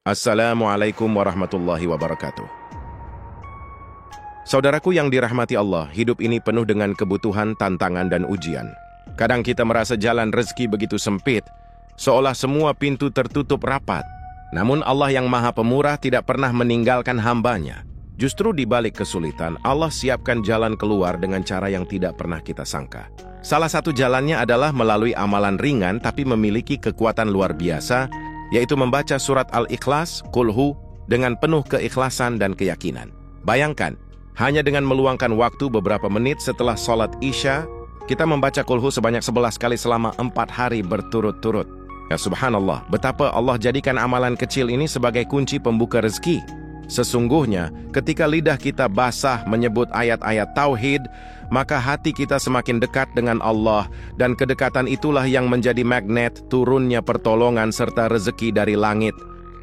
Assalamualaikum warahmatullahi wabarakatuh. Saudaraku yang dirahmati Allah, hidup ini penuh dengan kebutuhan, tantangan, dan ujian. Kadang kita merasa jalan rezeki begitu sempit, seolah semua pintu tertutup rapat. Namun Allah yang Maha Pemurah tidak pernah meninggalkan hambanya. Justru di balik kesulitan, Allah siapkan jalan keluar dengan cara yang tidak pernah kita sangka. Salah satu jalannya adalah melalui amalan ringan tapi memiliki kekuatan luar biasa, yaitu membaca surat Al-Ikhlas, Qul Hu, dengan penuh keikhlasan dan keyakinan. Bayangkan, hanya dengan meluangkan waktu beberapa menit setelah sholat Isya, kita membaca Qul Hu sebanyak 11 kali selama 4 hari berturut-turut. Ya subhanallah, betapa Allah jadikan amalan kecil ini sebagai kunci pembuka rezeki. Sesungguhnya, ketika lidah kita basah menyebut ayat-ayat tauhid, maka hati kita semakin dekat dengan Allah, dan kedekatan itulah yang menjadi magnet turunnya pertolongan serta rezeki dari langit.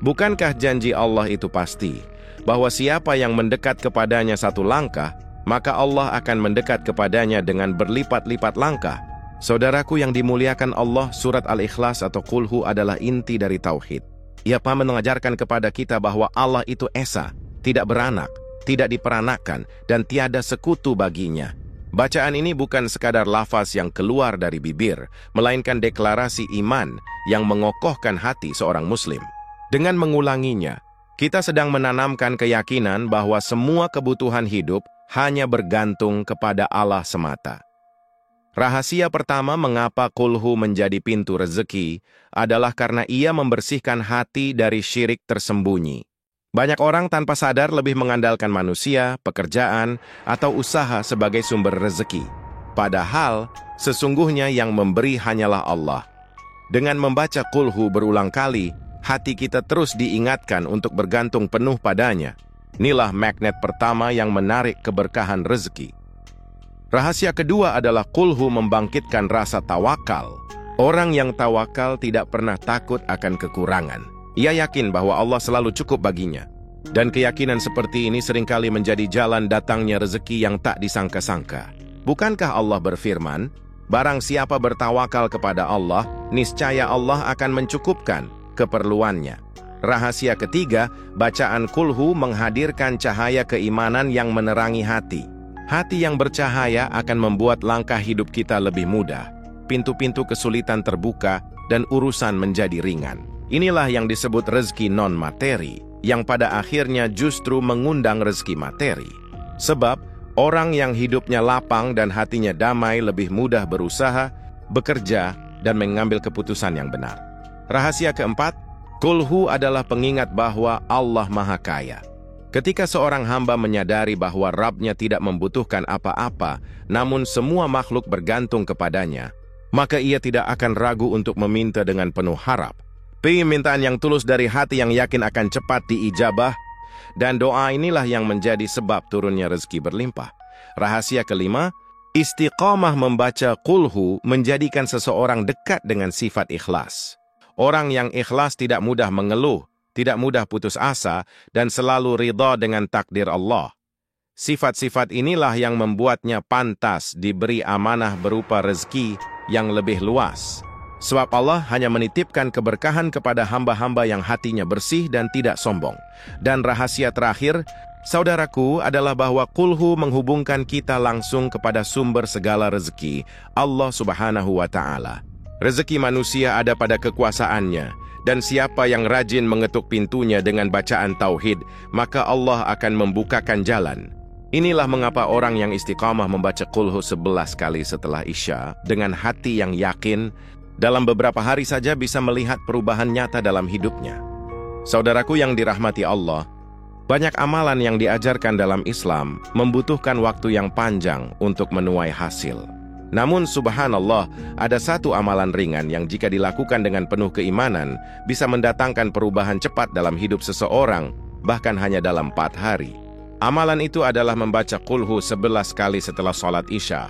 Bukankah janji Allah itu pasti, bahwa siapa yang mendekat kepadanya satu langkah, maka Allah akan mendekat kepadanya dengan berlipat-lipat langkah? Saudaraku yang dimuliakan Allah, surat Al-Ikhlas atau Qul Hu adalah inti dari tauhid. Ia mengajarkan kepada kita bahwa Allah itu esa, tidak beranak, tidak diperanakkan, dan tiada sekutu baginya. Bacaan ini bukan sekadar lafaz yang keluar dari bibir, melainkan deklarasi iman yang mengokohkan hati seorang muslim. Dengan mengulanginya, kita sedang menanamkan keyakinan bahwa semua kebutuhan hidup hanya bergantung kepada Allah semata. Rahasia pertama mengapa Qul Hu menjadi pintu rezeki adalah karena ia membersihkan hati dari syirik tersembunyi. Banyak orang tanpa sadar lebih mengandalkan manusia, pekerjaan, atau usaha sebagai sumber rezeki. Padahal, sesungguhnya yang memberi hanyalah Allah. Dengan membaca Qul Hu berulang kali, hati kita terus diingatkan untuk bergantung penuh padanya. Inilah magnet pertama yang menarik keberkahan rezeki. Rahasia kedua adalah Qul Hu membangkitkan rasa tawakal. Orang yang tawakal tidak pernah takut akan kekurangan. Ia yakin bahwa Allah selalu cukup baginya. Dan keyakinan seperti ini seringkali menjadi jalan datangnya rezeki yang tak disangka-sangka. Bukankah Allah berfirman, "Barang siapa bertawakal kepada Allah, niscaya Allah akan mencukupkan keperluannya." Rahasia ketiga, bacaan Qul Hu menghadirkan cahaya keimanan yang menerangi hati. Hati yang bercahaya akan membuat langkah hidup kita lebih mudah. Pintu-pintu kesulitan terbuka dan urusan menjadi ringan. Inilah yang disebut rezeki non-materi, yang pada akhirnya justru mengundang rezeki materi. Sebab, orang yang hidupnya lapang dan hatinya damai lebih mudah berusaha, bekerja, dan mengambil keputusan yang benar. Rahasia keempat, Qul Hu adalah pengingat bahwa Allah Maha Kaya. Ketika seorang hamba menyadari bahwa Rabb-nya tidak membutuhkan apa-apa, namun semua makhluk bergantung kepadanya, maka ia tidak akan ragu untuk meminta dengan penuh harap. Permintaan yang tulus dari hati yang yakin akan cepat diijabah, dan doa inilah yang menjadi sebab turunnya rezeki berlimpah. Rahasia kelima, istiqamah membaca Qul Hu menjadikan seseorang dekat dengan sifat ikhlas. Orang yang ikhlas tidak mudah mengeluh, tidak mudah putus asa, dan selalu ridha dengan takdir Allah. Sifat-sifat inilah yang membuatnya pantas diberi amanah berupa rezeki yang lebih luas. Sebab Allah hanya menitipkan keberkahan kepada hamba-hamba yang hatinya bersih dan tidak sombong. Dan rahasia terakhir, saudaraku, adalah bahwa Qul Hu menghubungkan kita langsung kepada sumber segala rezeki, Allah Subhanahu wa Ta'ala. Rezeki manusia ada pada kekuasaannya, dan siapa yang rajin mengetuk pintunya dengan bacaan tauhid, maka Allah akan membukakan jalan. Inilah mengapa orang yang istiqamah membaca Qul Hu 11 kali setelah Isya dengan hati yang yakin, dalam beberapa hari saja bisa melihat perubahan nyata dalam hidupnya. Saudaraku yang dirahmati Allah, banyak amalan yang diajarkan dalam Islam membutuhkan waktu yang panjang untuk menuai hasil. Namun subhanallah, ada satu amalan ringan yang jika dilakukan dengan penuh keimanan, bisa mendatangkan perubahan cepat dalam hidup seseorang, bahkan hanya dalam 4 hari. Amalan itu adalah membaca Qul Hu 11 kali setelah sholat Isya.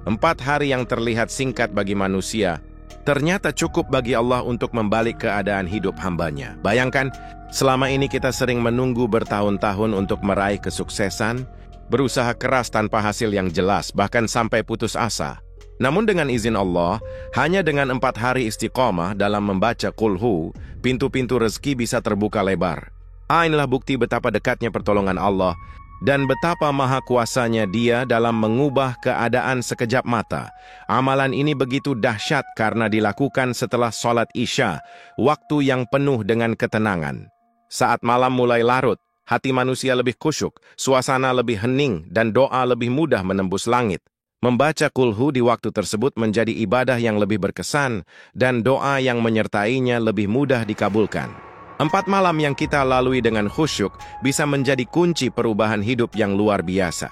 4 hari yang terlihat singkat bagi manusia, ternyata cukup bagi Allah untuk membalik keadaan hidup hambanya. Bayangkan, selama ini kita sering menunggu bertahun-tahun untuk meraih kesuksesan, berusaha keras tanpa hasil yang jelas, bahkan sampai putus asa. Namun dengan izin Allah, hanya dengan 4 hari istiqomah dalam membaca Qul-Hu, pintu-pintu rezeki bisa terbuka lebar. Inilah bukti betapa dekatnya pertolongan Allah dan betapa maha kuasanya Dia dalam mengubah keadaan sekejap mata. Amalan ini begitu dahsyat karena dilakukan setelah sholat Isya, waktu yang penuh dengan ketenangan. Saat malam mulai larut, hati manusia lebih khusyuk, suasana lebih hening, dan doa lebih mudah menembus langit. Membaca Qul-Hu di waktu tersebut menjadi ibadah yang lebih berkesan dan doa yang menyertainya lebih mudah dikabulkan. 4 malam yang kita lalui dengan khusyuk bisa menjadi kunci perubahan hidup yang luar biasa.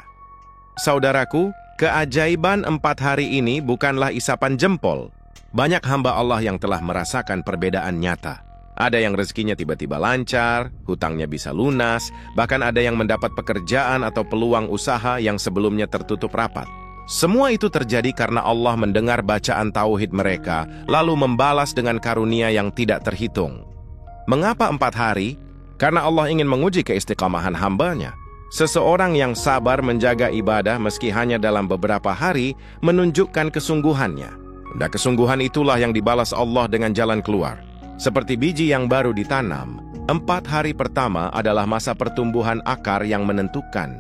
Saudaraku, keajaiban 4 hari ini bukanlah isapan jempol. Banyak hamba Allah yang telah merasakan perbedaan nyata. Ada yang rezekinya tiba-tiba lancar, hutangnya bisa lunas, bahkan ada yang mendapat pekerjaan atau peluang usaha yang sebelumnya tertutup rapat. Semua itu terjadi karena Allah mendengar bacaan tauhid mereka, lalu membalas dengan karunia yang tidak terhitung. Mengapa 4 hari? Karena Allah ingin menguji keistiqomahan hambanya. Seseorang yang sabar menjaga ibadah meski hanya dalam beberapa hari menunjukkan kesungguhannya. Dan kesungguhan itulah yang dibalas Allah dengan jalan keluar. Seperti biji yang baru ditanam, 4 hari pertama adalah masa pertumbuhan akar yang menentukan.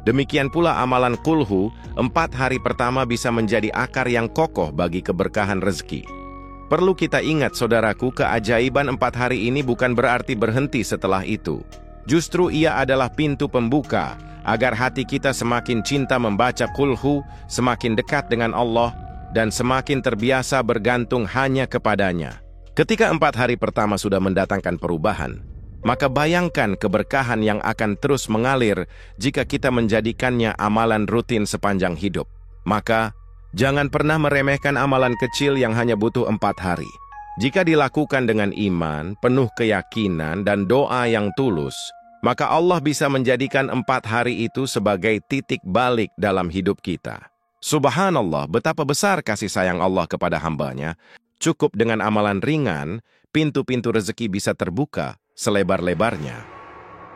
Demikian pula amalan Qul-Hu, 4 hari pertama bisa menjadi akar yang kokoh bagi keberkahan rezeki. Perlu kita ingat, saudaraku, keajaiban 4 hari ini bukan berarti berhenti setelah itu. Justru ia adalah pintu pembuka, agar hati kita semakin cinta membaca Qul-Hu, semakin dekat dengan Allah, dan semakin terbiasa bergantung hanya kepadanya. Ketika 4 hari pertama sudah mendatangkan perubahan, maka bayangkan keberkahan yang akan terus mengalir jika kita menjadikannya amalan rutin sepanjang hidup. Maka, jangan pernah meremehkan amalan kecil yang hanya butuh 4 hari. Jika dilakukan dengan iman, penuh keyakinan, dan doa yang tulus, maka Allah bisa menjadikan 4 hari itu sebagai titik balik dalam hidup kita. Subhanallah, betapa besar kasih sayang Allah kepada hambanya. Cukup dengan amalan ringan, pintu-pintu rezeki bisa terbuka selebar-lebarnya.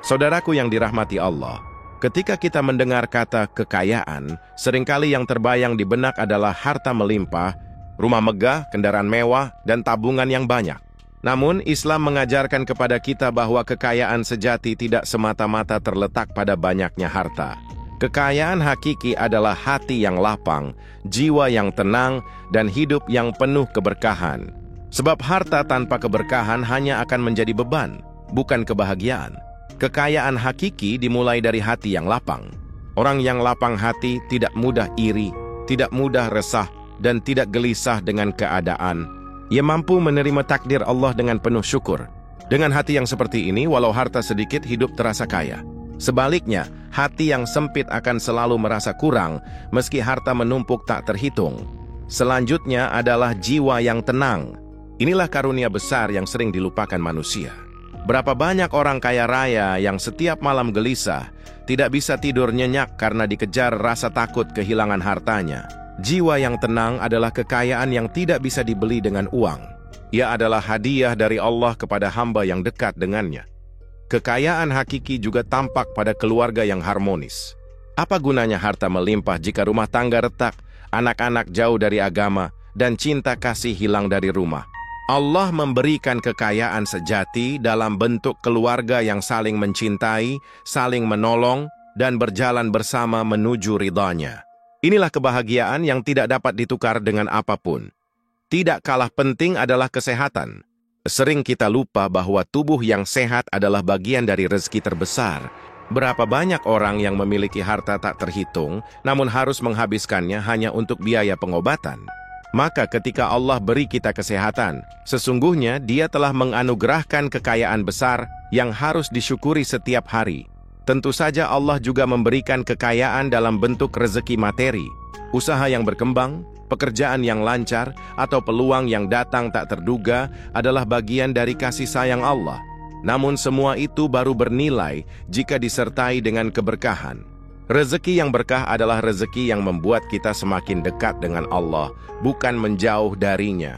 Saudaraku yang dirahmati Allah, ketika kita mendengar kata kekayaan, seringkali yang terbayang di benak adalah harta melimpah, rumah megah, kendaraan mewah, dan tabungan yang banyak. Namun, Islam mengajarkan kepada kita bahwa kekayaan sejati tidak semata-mata terletak pada banyaknya harta. Kekayaan hakiki adalah hati yang lapang, jiwa yang tenang, dan hidup yang penuh keberkahan. Sebab harta tanpa keberkahan hanya akan menjadi beban, bukan kebahagiaan. Kekayaan hakiki dimulai dari hati yang lapang. Orang yang lapang hati tidak mudah iri, tidak mudah resah, dan tidak gelisah dengan keadaan. Ia mampu menerima takdir Allah dengan penuh syukur. Dengan hati yang seperti ini, walau harta sedikit, hidup terasa kaya. Sebaliknya, hati yang sempit akan selalu merasa kurang, meski harta menumpuk tak terhitung. Selanjutnya adalah jiwa yang tenang. Inilah karunia besar yang sering dilupakan manusia. Berapa banyak orang kaya raya yang setiap malam gelisah, tidak bisa tidur nyenyak karena dikejar rasa takut kehilangan hartanya. Jiwa yang tenang adalah kekayaan yang tidak bisa dibeli dengan uang. Ia adalah hadiah dari Allah kepada hamba yang dekat dengannya. Kekayaan hakiki juga tampak pada keluarga yang harmonis. Apa gunanya harta melimpah jika rumah tangga retak, anak-anak jauh dari agama, dan cinta kasih hilang dari rumah? Allah memberikan kekayaan sejati dalam bentuk keluarga yang saling mencintai, saling menolong, dan berjalan bersama menuju ridhanya. Inilah kebahagiaan yang tidak dapat ditukar dengan apapun. Tidak kalah penting adalah kesehatan. Sering kita lupa bahwa tubuh yang sehat adalah bagian dari rezeki terbesar. Berapa banyak orang yang memiliki harta tak terhitung, namun harus menghabiskannya hanya untuk biaya pengobatan. Maka ketika Allah beri kita kesehatan, sesungguhnya Dia telah menganugerahkan kekayaan besar yang harus disyukuri setiap hari. Tentu saja Allah juga memberikan kekayaan dalam bentuk rezeki materi, usaha yang berkembang, pekerjaan yang lancar, atau peluang yang datang tak terduga adalah bagian dari kasih sayang Allah. Namun semua itu baru bernilai jika disertai dengan keberkahan. Rezeki yang berkah adalah rezeki yang membuat kita semakin dekat dengan Allah, bukan menjauh darinya.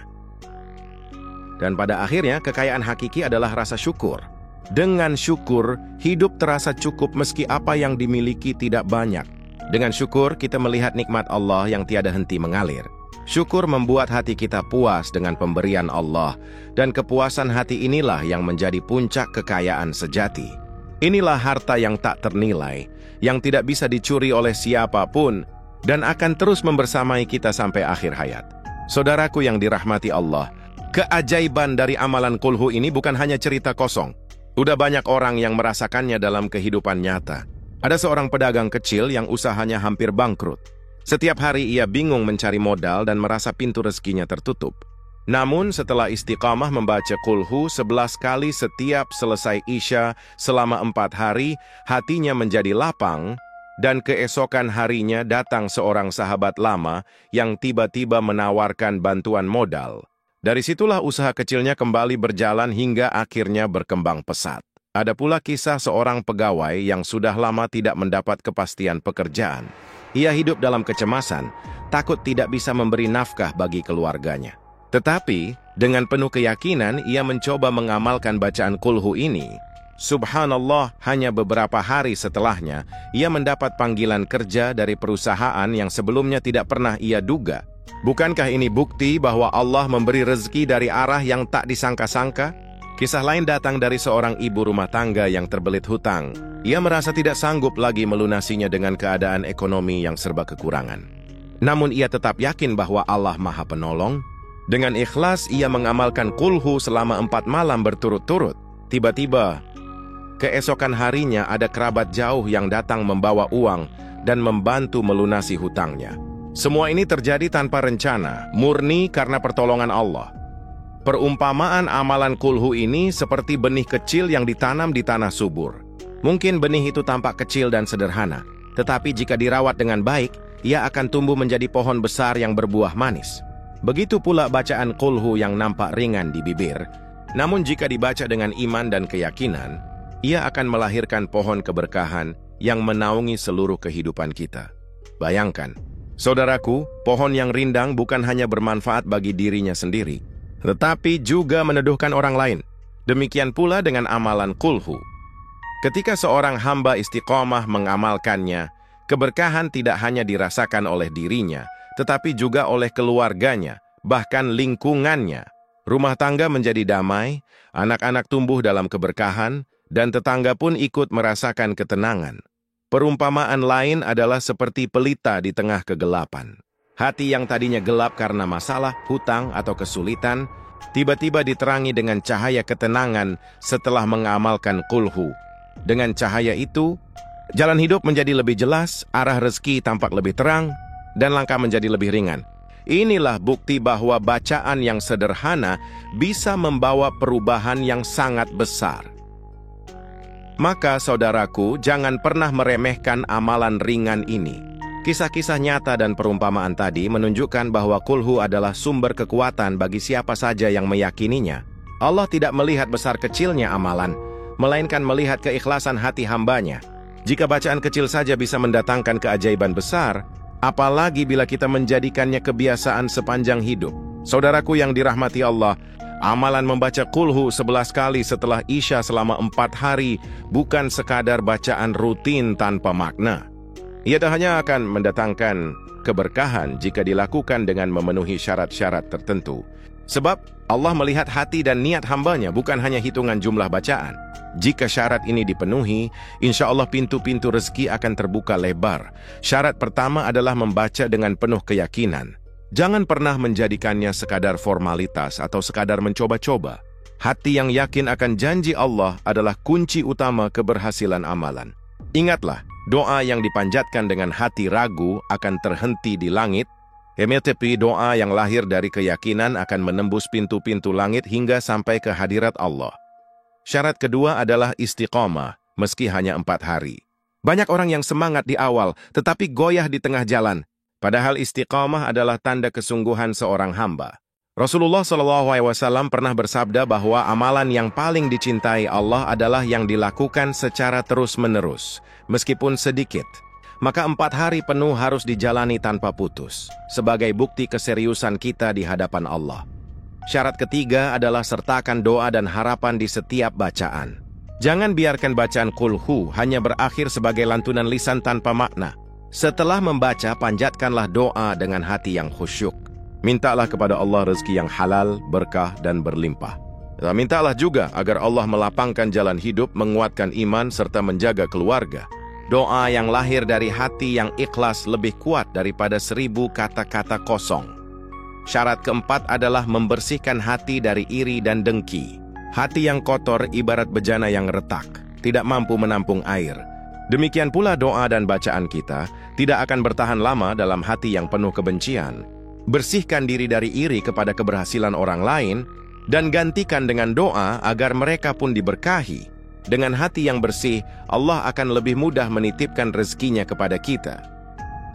Dan pada akhirnya, kekayaan hakiki adalah rasa syukur. Dengan syukur, hidup terasa cukup meski apa yang dimiliki tidak banyak. Dengan syukur, kita melihat nikmat Allah yang tiada henti mengalir. Syukur membuat hati kita puas dengan pemberian Allah, dan kepuasan hati inilah yang menjadi puncak kekayaan sejati. Inilah harta yang tak ternilai, yang tidak bisa dicuri oleh siapapun, dan akan terus membersamai kita sampai akhir hayat. Saudaraku yang dirahmati Allah, keajaiban dari amalan kulhu ini bukan hanya cerita kosong. Udah banyak orang yang merasakannya dalam kehidupan nyata. Ada seorang pedagang kecil yang usahanya hampir bangkrut. Setiap hari ia bingung mencari modal dan merasa pintu rezekinya tertutup. Namun setelah istiqamah membaca kulhu 11 kali setiap selesai Isya selama 4 hari, hatinya menjadi lapang, dan keesokan harinya datang seorang sahabat lama yang tiba-tiba menawarkan bantuan modal. Dari situlah usaha kecilnya kembali berjalan hingga akhirnya berkembang pesat. Ada pula kisah seorang pegawai yang sudah lama tidak mendapat kepastian pekerjaan. Ia hidup dalam kecemasan, takut tidak bisa memberi nafkah bagi keluarganya. Tetapi, dengan penuh keyakinan, ia mencoba mengamalkan bacaan kulhu ini. Subhanallah, hanya beberapa hari setelahnya, ia mendapat panggilan kerja dari perusahaan yang sebelumnya tidak pernah ia duga. Bukankah ini bukti bahwa Allah memberi rezeki dari arah yang tak disangka-sangka? Kisah lain datang dari seorang ibu rumah tangga yang terbelit hutang. Ia merasa tidak sanggup lagi melunasinya dengan keadaan ekonomi yang serba kekurangan. Namun ia tetap yakin bahwa Allah Maha Penolong. Dengan ikhlas ia mengamalkan kulhu selama 4 malam berturut-turut. Tiba-tiba, keesokan harinya ada kerabat jauh yang datang membawa uang dan membantu melunasi hutangnya. Semua ini terjadi tanpa rencana, murni karena pertolongan Allah. Perumpamaan amalan kulhu ini seperti benih kecil yang ditanam di tanah subur. Mungkin benih itu tampak kecil dan sederhana, tetapi jika dirawat dengan baik, ia akan tumbuh menjadi pohon besar yang berbuah manis. Begitu pula bacaan kulhu yang nampak ringan di bibir, namun jika dibaca dengan iman dan keyakinan, ia akan melahirkan pohon keberkahan yang menaungi seluruh kehidupan kita. Bayangkan, saudaraku, pohon yang rindang bukan hanya bermanfaat bagi dirinya sendiri, tetapi juga meneduhkan orang lain. Demikian pula dengan amalan kulhu. Ketika seorang hamba istiqomah mengamalkannya, keberkahan tidak hanya dirasakan oleh dirinya, tetapi juga oleh keluarganya, bahkan lingkungannya. Rumah tangga menjadi damai, anak-anak tumbuh dalam keberkahan, dan tetangga pun ikut merasakan ketenangan. Perumpamaan lain adalah seperti pelita di tengah kegelapan. Hati yang tadinya gelap karena masalah, hutang, atau kesulitan, tiba-tiba diterangi dengan cahaya ketenangan setelah mengamalkan kulhu. Dengan cahaya itu, jalan hidup menjadi lebih jelas, arah rezeki tampak lebih terang, dan langkah menjadi lebih ringan. Inilah bukti bahwa bacaan yang sederhana bisa membawa perubahan yang sangat besar. Maka saudaraku, jangan pernah meremehkan amalan ringan ini. Kisah-kisah nyata dan perumpamaan tadi menunjukkan bahwa kulhu adalah sumber kekuatan bagi siapa saja yang meyakininya. Allah tidak melihat besar kecilnya amalan, melainkan melihat keikhlasan hati hambanya. Jika bacaan kecil saja bisa mendatangkan keajaiban besar, apalagi bila kita menjadikannya kebiasaan sepanjang hidup. Saudaraku yang dirahmati Allah, amalan membaca kulhu 11 kali setelah Isya selama 4 hari bukan sekadar bacaan rutin tanpa makna. Ia tak hanya akan mendatangkan keberkahan jika dilakukan dengan memenuhi syarat-syarat tertentu. Sebab Allah melihat hati dan niat hambanya, bukan hanya hitungan jumlah bacaan. Jika syarat ini dipenuhi, insya Allah pintu-pintu rezeki akan terbuka lebar. Syarat pertama adalah membaca dengan penuh keyakinan. Jangan pernah menjadikannya sekadar formalitas atau sekadar mencoba-coba. Hati yang yakin akan janji Allah adalah kunci utama keberhasilan amalan. Ingatlah, doa yang dipanjatkan dengan hati ragu akan terhenti di langit. Tetapi doa yang lahir dari keyakinan akan menembus pintu-pintu langit hingga sampai ke hadirat Allah. Syarat kedua adalah istiqomah, meski hanya 4 hari. Banyak orang yang semangat di awal, tetapi goyah di tengah jalan. Padahal istiqomah adalah tanda kesungguhan seorang hamba. Rasulullah SAW pernah bersabda bahwa amalan yang paling dicintai Allah adalah yang dilakukan secara terus-menerus, meskipun sedikit. Maka 4 hari penuh harus dijalani tanpa putus, sebagai bukti keseriusan kita di hadapan Allah. Syarat ketiga adalah sertakan doa dan harapan di setiap bacaan. Jangan biarkan bacaan kulhu hanya berakhir sebagai lantunan lisan tanpa makna. Setelah membaca, panjatkanlah doa dengan hati yang khusyuk. Mintalah kepada Allah rezeki yang halal, berkah, dan berlimpah. Mintalah juga agar Allah melapangkan jalan hidup, menguatkan iman, serta menjaga keluarga. Doa yang lahir dari hati yang ikhlas lebih kuat daripada 1000 kata-kata kosong. Syarat keempat adalah membersihkan hati dari iri dan dengki. Hati yang kotor ibarat bejana yang retak, tidak mampu menampung air. Demikian pula doa dan bacaan kita tidak akan bertahan lama dalam hati yang penuh kebencian. Bersihkan diri dari iri kepada keberhasilan orang lain, dan gantikan dengan doa agar mereka pun diberkahi. Dengan hati yang bersih, Allah akan lebih mudah menitipkan rezekinya kepada kita.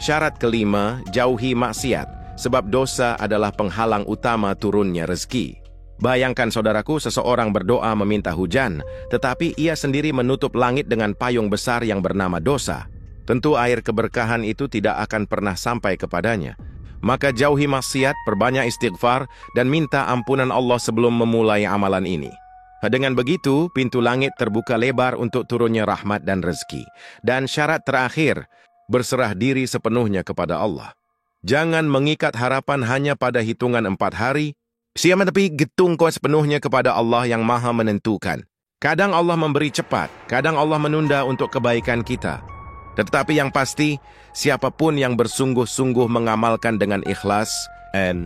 Syarat kelima, jauhi maksiat, sebab dosa adalah penghalang utama turunnya rezeki. Bayangkan saudaraku, seseorang berdoa meminta hujan, tetapi ia sendiri menutup langit dengan payung besar yang bernama dosa. Tentu air keberkahan itu tidak akan pernah sampai kepadanya. Maka jauhi maksiat, perbanyak istighfar, dan minta ampunan Allah sebelum memulai amalan ini. Dengan begitu, pintu langit terbuka lebar untuk turunnya rahmat dan rezeki. Dan syarat terakhir, berserah diri sepenuhnya kepada Allah. Jangan mengikat harapan hanya pada hitungan 4 hari, siapa tapi getung kau sepenuhnya kepada Allah yang maha menentukan. Kadang Allah memberi cepat, kadang Allah menunda untuk kebaikan kita. Tetapi yang pasti, siapapun yang bersungguh-sungguh mengamalkan dengan ikhlas,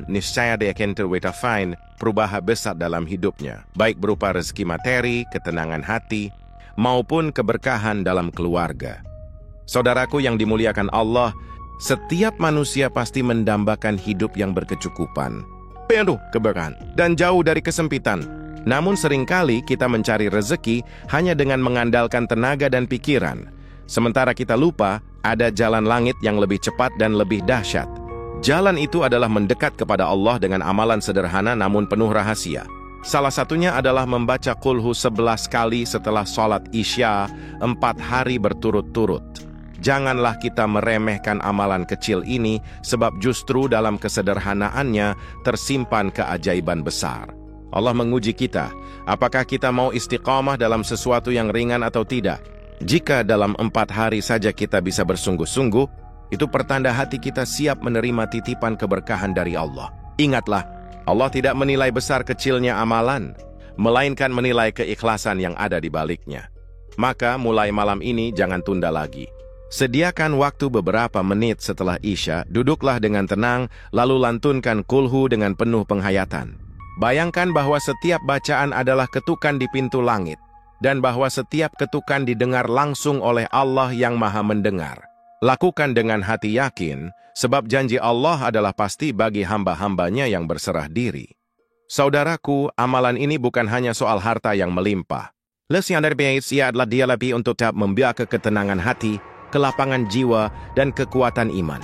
niscaya dia akan terwetafain perubahan besar dalam hidupnya, baik berupa rezeki materi, ketenangan hati, maupun keberkahan dalam keluarga. Saudaraku yang dimuliakan Allah, setiap manusia pasti mendambakan hidup yang berkecukupan, penuh keberkahan, dan jauh dari kesempitan. Namun seringkali kita mencari rezeki hanya dengan mengandalkan tenaga dan pikiran. Sementara kita lupa, ada jalan langit yang lebih cepat dan lebih dahsyat. Jalan itu adalah mendekat kepada Allah dengan amalan sederhana namun penuh rahasia. Salah satunya adalah membaca Qulhu 11 kali setelah sholat Isya 4 hari berturut-turut. Janganlah kita meremehkan amalan kecil ini, sebab justru dalam kesederhanaannya tersimpan keajaiban besar. Allah menguji kita, apakah kita mau istiqamah dalam sesuatu yang ringan atau tidak. Jika dalam 4 hari saja kita bisa bersungguh-sungguh, itu pertanda hati kita siap menerima titipan keberkahan dari Allah. Ingatlah, Allah tidak menilai besar kecilnya amalan, melainkan menilai keikhlasan yang ada di baliknya. Maka mulai malam ini jangan tunda lagi. Sediakan waktu beberapa menit setelah Isya, duduklah dengan tenang, lalu lantunkan Qulhu dengan penuh penghayatan. Bayangkan bahwa setiap bacaan adalah ketukan di pintu langit, dan bahwa setiap ketukan didengar langsung oleh Allah yang maha mendengar. Lakukan dengan hati yakin, sebab janji Allah adalah pasti bagi hamba-hambanya yang berserah diri. Saudaraku, amalan ini bukan hanya soal harta yang melimpah. Yang terbaik adalah dia lebih untuk tetap membiarkan ketenangan hati, kelapangan jiwa, dan kekuatan iman.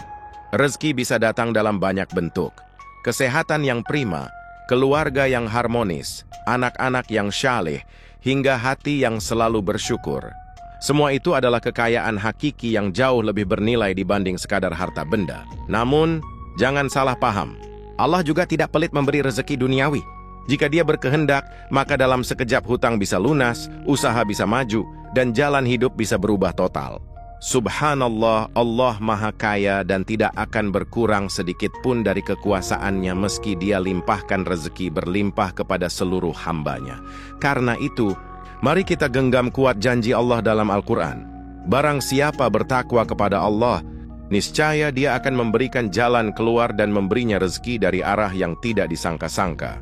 Rezeki bisa datang dalam banyak bentuk. Kesehatan yang prima, keluarga yang harmonis, anak-anak yang syaleh, hingga hati yang selalu bersyukur. Semua itu adalah kekayaan hakiki yang jauh lebih bernilai dibanding sekadar harta benda. Namun, jangan salah paham. Allah juga tidak pelit memberi rezeki duniawi. Jika Dia berkehendak, maka dalam sekejap hutang bisa lunas, usaha bisa maju, dan jalan hidup bisa berubah total. Subhanallah, Allah maha kaya dan tidak akan berkurang sedikit pun dari kekuasaannya meski Dia limpahkan rezeki berlimpah kepada seluruh hambanya. Karena itu, mari kita genggam kuat janji Allah dalam Al-Quran. Barang siapa bertakwa kepada Allah, niscaya Dia akan memberikan jalan keluar dan memberinya rezeki dari arah yang tidak disangka-sangka.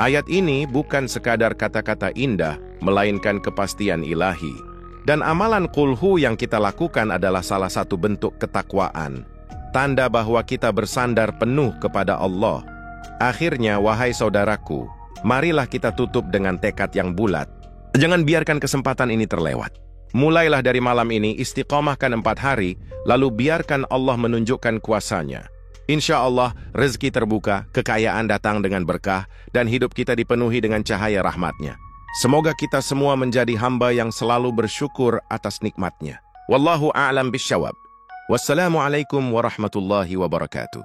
Ayat ini bukan sekadar kata-kata indah, melainkan kepastian ilahi. Dan amalan Qulhu yang kita lakukan adalah salah satu bentuk ketakwaan, tanda bahwa kita bersandar penuh kepada Allah. Akhirnya, wahai saudaraku, marilah kita tutup dengan tekad yang bulat. Jangan biarkan kesempatan ini terlewat. Mulailah dari malam ini, istiqamahkan 4 hari, lalu biarkan Allah menunjukkan kuasanya. Insya Allah, rezeki terbuka, kekayaan datang dengan berkah, dan hidup kita dipenuhi dengan cahaya rahmatnya. Semoga kita semua menjadi hamba yang selalu bersyukur atas nikmatnya. Wallahu a'lam bisyawab. Wassalamualaikum warahmatullahi wabarakatuh.